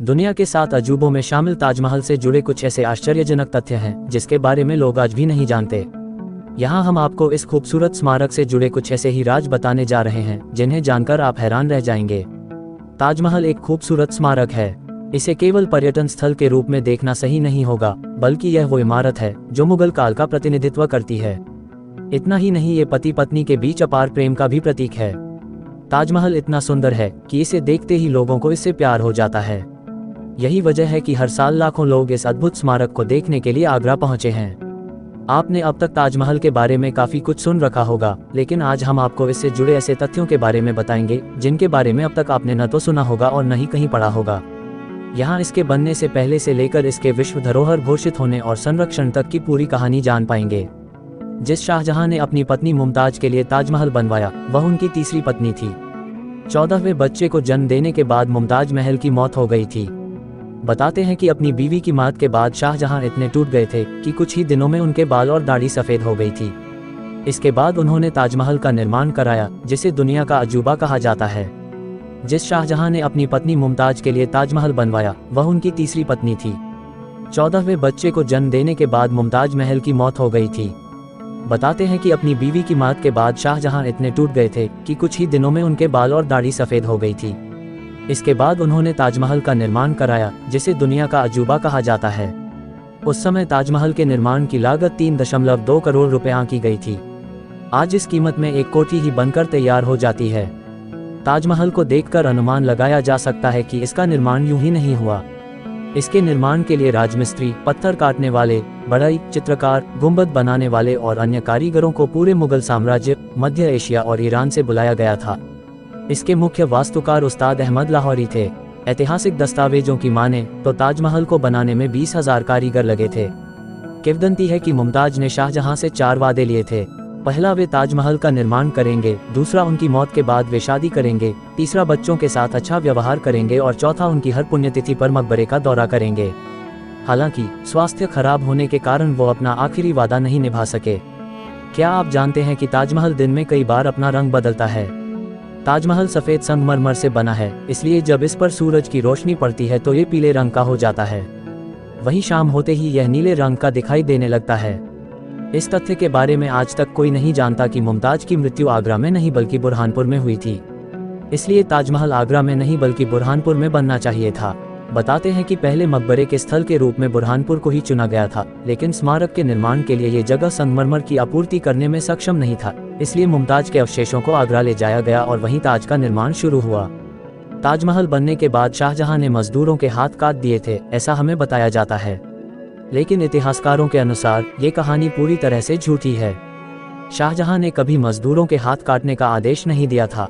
दुनिया के 7 अजूबों में शामिल ताजमहल से जुड़े कुछ ऐसे आश्चर्यजनक तथ्य हैं जिसके बारे में लोग आज भी नहीं जानते। यहाँ हम आपको इस खूबसूरत स्मारक से जुड़े कुछ ऐसे ही राज बताने जा रहे हैं जिन्हें जानकर आप हैरान रह जाएंगे। ताजमहल एक खूबसूरत स्मारक है। इसे केवल पर्यटन स्थल के रूप में देखना सही नहीं होगा, बल्कि यह वो इमारत है जो मुगल काल का प्रतिनिधित्व करती है। इतना ही नहीं, ये पति पत्नी के बीच अपार प्रेम का भी प्रतीक है। ताजमहल इतना सुंदर है कि इसे देखते ही लोगों को इससे प्यार हो जाता है। यही वजह है कि हर साल लाखों लोग इस अद्भुत स्मारक को देखने के लिए आगरा पहुंचे हैं। आपने अब तक ताजमहल के बारे में काफी कुछ सुन रखा होगा, लेकिन आज हम आपको इससे जुड़े ऐसे तथ्यों के बारे में बताएंगे जिनके बारे में अब तक आपने न तो सुना होगा और न ही कहीं पढ़ा होगा। यहाँ इसके बनने से पहले से लेकर इसके विश्व धरोहर घोषित होने और संरक्षण तक की पूरी कहानी जान पाएंगे। जिस शाहजहां ने अपनी पत्नी मुमताज के लिए ताजमहल बनवाया, वह उनकी तीसरी पत्नी थी। 14वें बच्चे को जन्म देने के बाद मुमताज महल की मौत हो गई थी। बताते हैं कि अपनी बीवी की मौत के बाद शाहजहां इतने टूट गए थे कि कुछ ही दिनों में उनके बाल और दाढ़ी सफेद हो गई थी। इसके बाद उन्होंने ताजमहल का निर्माण कराया, जिसे दुनिया का अजूबा कहा जाता है। जिस शाहजहां ने अपनी पत्नी मुमताज के लिए ताजमहल बनवाया, वह उनकी तीसरी पत्नी थी। 14वें बच्चे को जन्म देने के बाद मुमताज महल की मौत हो गई थी। बताते हैं कि अपनी बीवी की मौत के बाद शाहजहां इतने टूट गए थे कि कुछ ही दिनों में उनके बाल और दाढ़ी सफेद हो गई थी। इसके बाद उन्होंने ताजमहल का निर्माण कराया, जिसे दुनिया का अजूबा कहा जाता है। उस समय ताजमहल के निर्माण की लागत 3.2 करोड़ रुपए आंकी गई थी। आज इस कीमत में एक कोठी ही बनकर तैयार हो जाती है। ताजमहल को देखकर अनुमान लगाया जा सकता है कि इसका निर्माण यूं ही नहीं हुआ। इसके निर्माण के लिए राजमिस्त्री, पत्थर काटने वाले, बढ़ई, चित्रकार, गुंबद बनाने वाले और अन्य कारीगरों को पूरे मुगल साम्राज्य, मध्य एशिया और ईरान से बुलाया गया था। इसके मुख्य वास्तुकार उस्ताद अहमद लाहौरी थे। ऐतिहासिक दस्तावेजों की माने तो ताजमहल को बनाने में 20,000 कारीगर लगे थे। किंवदंती है कि मुमताज ने शाहजहां से 4 वादे लिए थे। पहला, वे ताजमहल का निर्माण करेंगे। दूसरा, उनकी मौत के बाद वे शादी करेंगे। तीसरा, बच्चों के साथ अच्छा व्यवहार करेंगे। और चौथा, उनकी हर पुण्यतिथि पर मकबरे का दौरा करेंगे। हालांकि स्वास्थ्य खराब होने के कारण वो अपना आखिरी वादा नहीं निभा सके। क्या आप जानते हैं कि ताजमहल दिन में कई बार अपना रंग बदलता है? ताजमहल सफेद संगमरमर से बना है, इसलिए जब इस पर सूरज की रोशनी पड़ती है तो ये पीले रंग का हो जाता है। वहीं शाम होते ही यह नीले रंग का दिखाई देने लगता है। इस तथ्य के बारे में आज तक कोई नहीं जानता कि मुमताज की मृत्यु आगरा में नहीं बल्कि बुरहानपुर में हुई थी। इसलिए ताजमहल आगरा में नहीं बल्कि बुरहानपुर में बनना चाहिए था। बताते हैं कि पहले मकबरे के स्थल के रूप में बुरहानपुर को ही चुना गया था, लेकिन स्मारक के निर्माण के लिए ये जगह संगमरमर की आपूर्ति करने में सक्षम नहीं था। इसलिए मुमताज के अवशेषों को आगरा ले जाया गया और वहीं ताज का निर्माण शुरू हुआ। ताजमहल बनने के बाद शाहजहां ने मजदूरों के हाथ काट दिए थे, ऐसा हमें बताया जाता है। लेकिन इतिहासकारों के अनुसार ये कहानी पूरी तरह से झूठी है। शाहजहां ने कभी मजदूरों के हाथ काटने का आदेश नहीं दिया था।